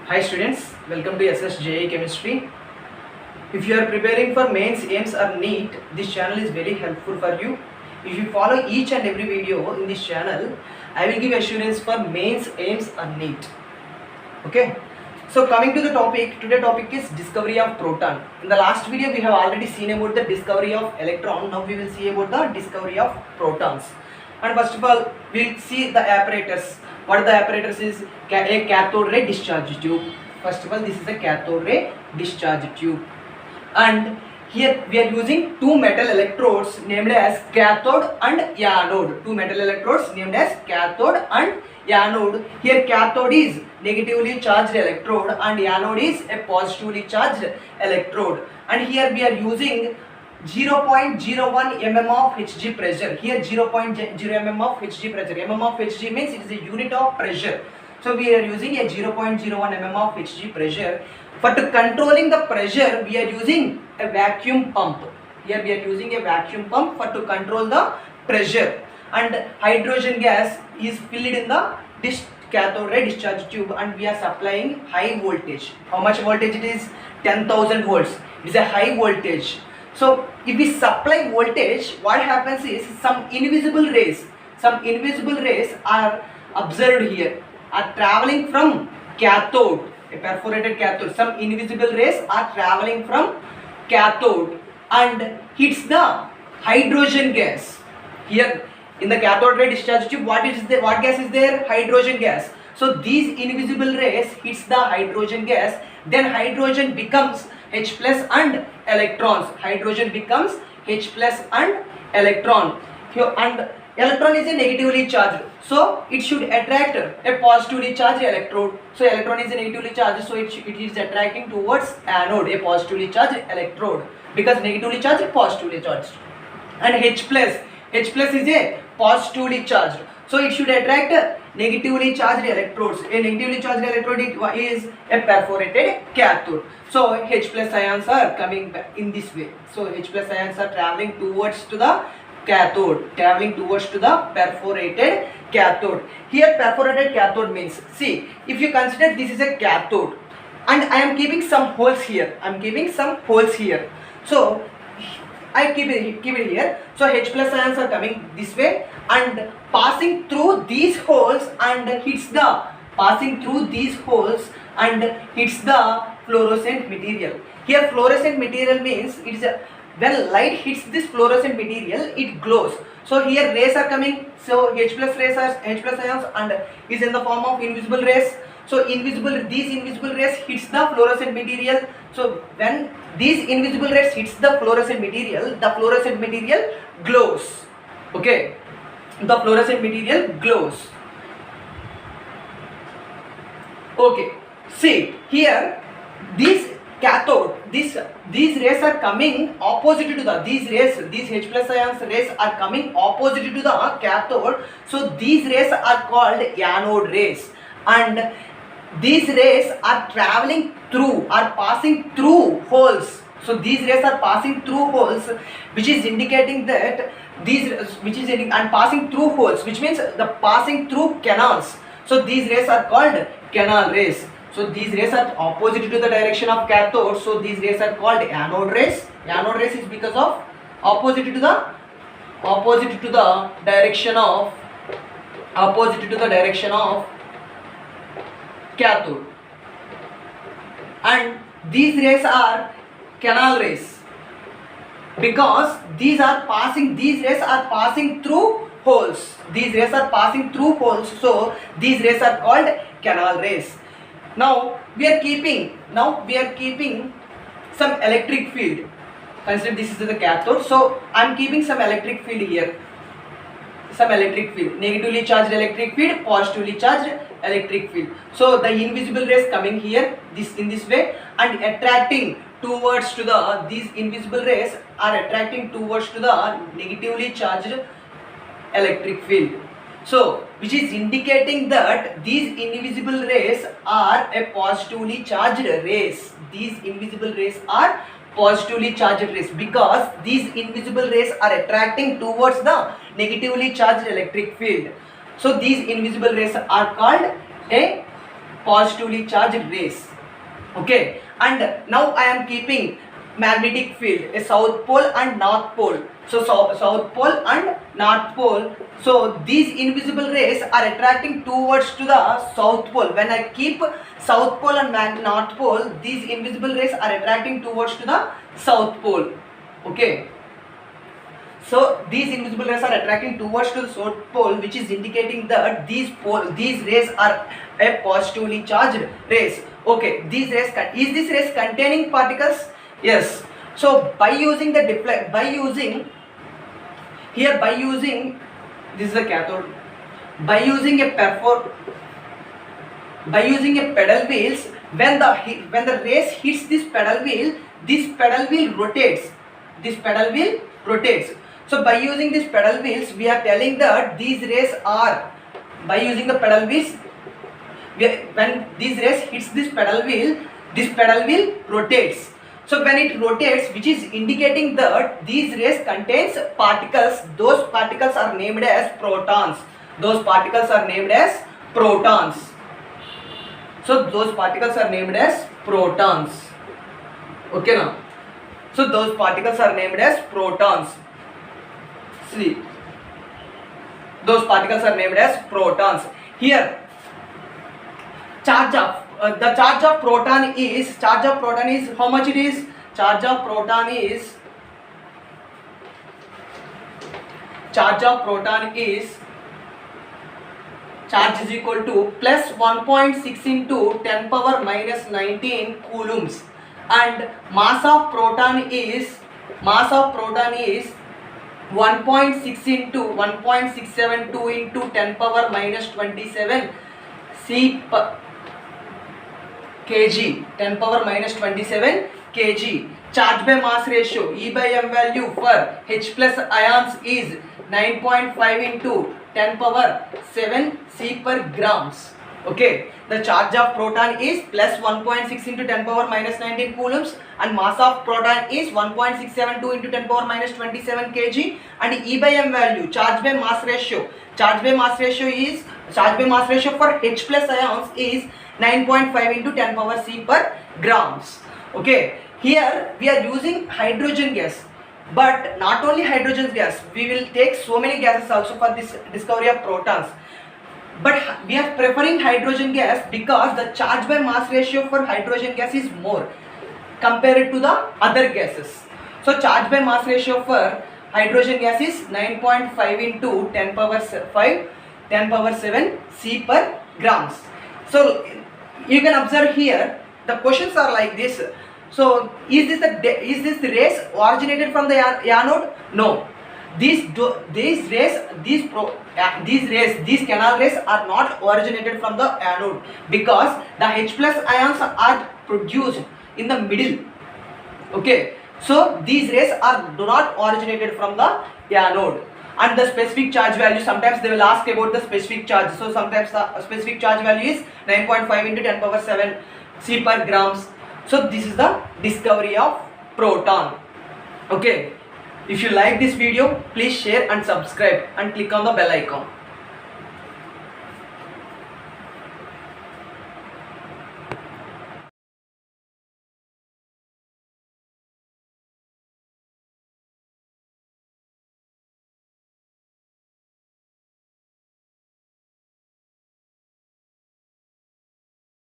Hi students, welcome to SSJE Chemistry. If you are preparing for mains, aims or NEET, this channel is very helpful for you. If you follow each and every video in this channel, I will give assurance for mains, aims or NEET. Okay. So coming to the topic, today's topic is discovery of proton. In the last video we have already seen about the discovery of electron. Now we will see about the discovery of protons. And first of all, we will see the apparatus. What the apparatus is? A cathode ray discharge tube. First of all, this is a cathode ray discharge tube. And here we are using two metal electrodes named as cathode and anode. Two metal electrodes named as cathode and anode. Here cathode is negatively charged electrode and anode is a positively charged electrode. And here we are using 0.01 mm of Hg pressure. Here 0.0 mm of Hg pressure. Mm of Hg means it is a unit of pressure. So we are using a 0.01 mm of Hg pressure. For controlling the pressure, we are using a vacuum pump. Here we are using a vacuum pump for to control the pressure. And hydrogen gas is filled in the cathode ray discharge tube, and we are supplying high voltage. How much voltage it is? 10,000 volts. It is a high voltage. So if we supply voltage, what happens is some invisible rays are observed here, are traveling from cathode, a perforated cathode. Some invisible rays are traveling from cathode and hits the hydrogen gas. Here in the cathode ray discharge tube, what gas is there? Hydrogen gas. So these invisible rays hits the hydrogen gas, then hydrogen becomes H plus and electrons. Hydrogen becomes H plus and electron. Here, and electron is a negatively charged, so it should attract a positively charged electrode. So electron is a negatively charged, so it is attracting towards anode, a positively charged electrode, because negatively charged, positively charged. And H plus is a positively charged, so it should attract negatively charged electrodes. A negatively charged electrode is a perforated cathode. So H plus ions are coming back in this way. So H plus ions are traveling towards to the cathode, traveling towards to the perforated cathode. Here perforated cathode means, see, if you consider this is a cathode and I am keeping some holes here. So I keep it here. So H plus ions are coming this way and passing through these holes and hits the fluorescent material. Here fluorescent material means it is a, when light hits this fluorescent material, it glows. So here rays are coming. So H plus ions and is in the form of invisible rays. So these invisible rays hits the fluorescent material. So when these invisible rays hits the fluorescent material glows. Okay, the fluorescent material glows. Okay, see here this cathode, these rays are coming opposite to the, these H plus ions rays are coming opposite to the cathode. So these rays are called anode rays, and these rays are traveling through, are passing through holes. So these rays are passing through holes, which is indicating that and passing through holes, which means the passing through canals. So these rays are called canal rays. So these rays are opposite to the direction of cathode. So these rays are called anode rays. Anode rays is because of opposite to the direction of cathode. And these rays are canal rays because these rays are passing through holes. So these rays are called canal rays. Now we are keeping some electric field. Consider this is the cathode, so I am keeping some electric field here. Negatively charged electric field, positively charged electric field. So the invisible rays coming here in this way and attracting towards to the, these invisible rays are attracting towards to the negatively charged electric field. So which is indicating that these invisible rays are a positively charged rays. These invisible rays are positively charged rays because these invisible rays are attracting towards the negatively charged electric field. So these invisible rays are called a positively charged rays. Okay, and now I am keeping magnetic field, a south pole and north pole. So south pole and north pole. So these invisible rays are attracting towards to the south pole. When I keep south pole and north pole, these invisible rays are attracting towards to the south pole. Okay. So these invisible rays are attracting towards to the south pole, which is indicating that these rays are a positively charged rays. Okay, these rays is this rays containing particles? Yes. So by using the this is the cathode. By using a pedal wheels, when the rays hits this pedal wheel rotates. This pedal wheel rotates. So by using these pedal wheels, we are telling that these rays are, by using the pedal wheels, when these rays hits this pedal wheel rotates. So when it rotates, which is indicating that these rays contains particles, those particles are named as protons. Those particles are named as protons. So those particles are named as protons. Okay now. So those particles are named as protons. See, those particles are named as protons. Here, the charge of proton is how much it is? Charge of proton is charge is equal to plus 1.6 into 10 power minus 19 coulombs, and mass of proton is 1.6 into 1.672 into 10 power minus 27 C per kg, 10 power minus 27 kg. Charge by mass ratio, E by M value for H plus ions is 9.5 into 10 power 7 C per grams. Okay, the charge of proton is plus 1.6 into 10 power minus 19 coulombs, and mass of proton is 1.672 into 10 power minus 27 kg, and E by M value, charge by mass ratio for H plus ions is 9.5 into 10 power C per grams. Okay, here we are using hydrogen gas, but not only hydrogen gas, we will take so many gases also for this discovery of protons. But we are preferring hydrogen gas because the charge by mass ratio for hydrogen gas is more compared to the other gases. So charge by mass ratio for hydrogen gas is 9.5 into 10 power 7 C per grams. So you can observe here the questions are like this. So is this rays originated from the anode? No. These canal rays are not originated from the anode, because the H plus ions are produced in the middle. Okay, so these rays do not originated from the anode. And the specific charge value, sometimes they will ask about the specific charge. So sometimes the specific charge value is 9.5 into 10 power 7 C per grams. So this is the discovery of proton. Okay, if you like this video, please share and subscribe and click on the bell icon.